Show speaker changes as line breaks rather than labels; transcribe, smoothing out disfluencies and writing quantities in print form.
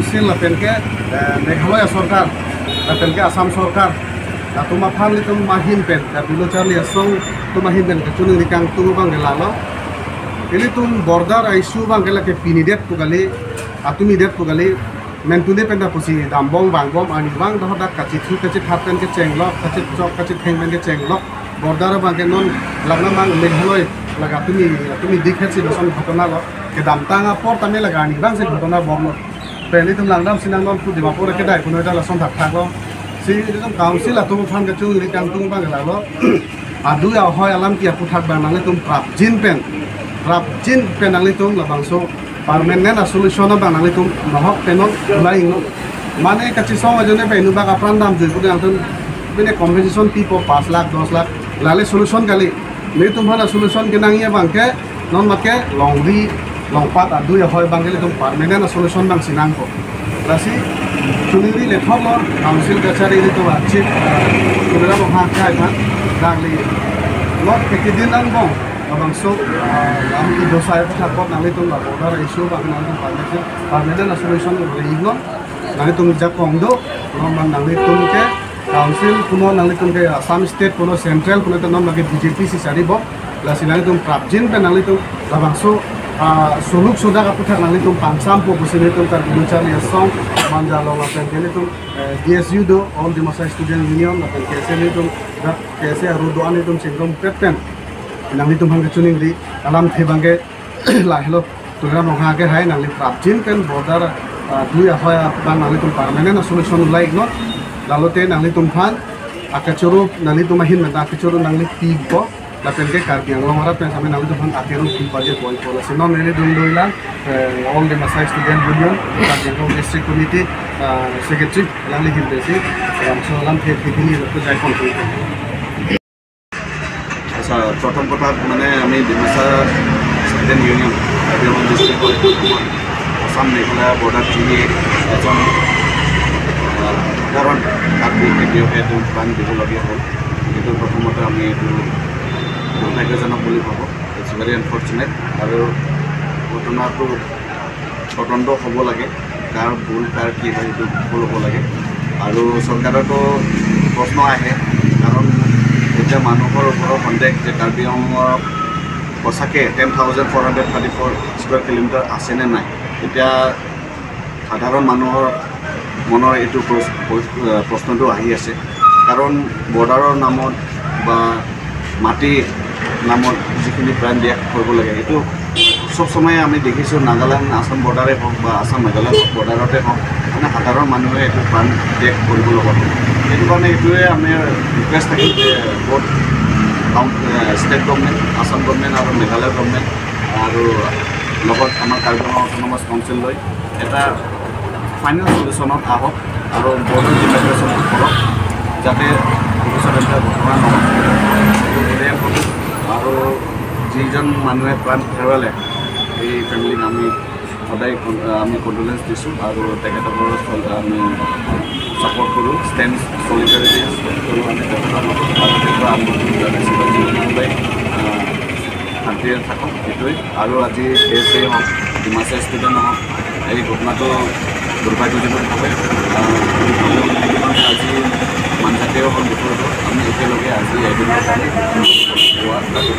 council লাপেনকে Meghalaya সরকার লাপেনকে আসাম সরকার তোমা ফানলি তুম মাহিন পেন বিলো Charlie আসং তুমাহিন PAN Chuni রিকাং তুমু বাঙ্গে লালো ini tum border isu bang kala ke pinidet pugali atumidet pugali mentune penda pusi dambong bangbom ani bang dah dak kaci thu kaci thapen ke chenglok kaci chok kaci thengmen ke chenglok border bang ke non lagna bang meghaloi laga tumi dikhe si dosan ghotona lo ke damtanga por tame laga ani bang se ghotona bom peli tum langdam sinang non pu dimapur ke dai kuno da lason thak thak lo si tum council atum phan ke chu ri kang tum bang la lo adu ya hoy alam ki apu thak bang nang tum prap jin pen Rapjin penalitum labangso permanent solution banalitum nohok penon laing no mane kachi song ajone pe nuba ka prandam jui pudi antun bine compensation people 5 lakh 10 lakh lale solution kali me tum bhala solution ke nangiya bangke non make longri longpat adu ya hoy bangele tum permanent solution bang sinang ko rasi chuniri lethok lo council kachari ri to achi kunira mo ha kai ban dagli lot ke din nang bong abang so kami dosa itu takut nanti tuh nggak border isu bang nanti permanent solution legal nanti tuh jak kongdo nomor nanti tuh ke council kuno nanti tuh ke Assam state kuno central kuno tuh nomor ke BJP si cari boh lah si nanti tuh prapjin pe nanti tuh abang so suluk sudah kaputar nanti tuh pangsam po pusing itu ntar bicara ya song manjalo lah ini tuh DSU do all the masa student union lah kese ini tuh kese arudoan itu singkong peten nangli tum hang chuning ri alam the bange la hello tura moha ke hai nangli prapjin ken border dui ahoya bang nangli tum permanent solution like no lalote nangli tum phan akachuru nangli tum hin mata akachuru nangli pi ko la pen ke kar biang long ara pen same nangli tum phan akeru pi baje point policy no nele dum doilan all the Masai student union kar biang district committee secretary nangli hin besi so alam the thikini to jai kon
प्रथम कथा माने आमी Dimasa student union कार्बिआंलं district Assam Meghalaya बर्डार टिनि एजन कारण कार्बि भिडिअ एडुम प्लान दिबलगिया हल किन्तु प्रथमते आमी एटु दुर्भाग्यजनक बुलि भाबो इट्स भेरि अनफर्चुनेट आरो घटनाটো তদন্ত হ'ব লাগে কাৰ ভুল কাৰ কি হয় এটু ভুল হ'ব লাগে আৰু চৰকাৰতো প্ৰশ্ন আহে কাৰণ এতিয়া মানুহৰ ওপৰত সন্দেহ যে কাৰ্বি আংলঙৰ সঁচাকৈ 10,434 স্কুৱাৰ কিলোমিটাৰ আছেনে নাই এতিয়া সাধাৰণ মানুহৰ মনৰ এইটো প্ৰশ্নটো আহি আছে কাৰণ বৰ্ডাৰৰ নামত বা মাটি নামত যিখিনি প্ৰাণ ত্যাগ কৰিব লাগে এইটো সব সময় আমি দেখিছোঁ নাগালেণ্ড আসাম বৰ্ডাৰে হওক বা আসাম মেঘালয় বৰ্ডাৰতে হওক মানে সাধাৰণ মানুহে এইটো প্ৰাণ ত্যাগ কৰিব লগা হয় সেইটো কাৰণে এইটোৱে আমি ৰিকুৱেষ্ট থাকিল যে both state government Assam government আৰু মেঘালয় গভৰ্ণমেণ্ট আৰু লগত আমাৰ কাৰ্বি আংলং অট'নমাছ কাউন্সিল লৈ এটা ফাইনেল সলিউশ্যনত আহক আৰু বৰ্ডাৰ ডিমাৰ্কেশ্যন কৰক যাতে ভৱিষ্যতে এটা ঘটনা নহয় আৰু যিজন মানুহে প্ৰাণ হেৰুৱালে এই ফেমিলিক আমি সদায় আমি কণ্ডোলেঞ্চ দিছোঁ আৰু তেখেতসকলৰ আমি ছাপৰ্ট কৰোঁ ষ্টেণ্ড চলিডাৰিটি কৰোঁ আমি তেখেতসকলক শান্তিৰে থাকক সেইটোৱেই আৰু আজি কেছে হওক ডিমাচা ষ্টুডেণ্ট হওক এই ঘটনাটো দুৰ্ভাগ্যজনকভাৱে আজি মানজাতীয় হ'ল বিপৰীত আমি একেলগে আজি এদিনৰ কাৰণে হোৱা তাতে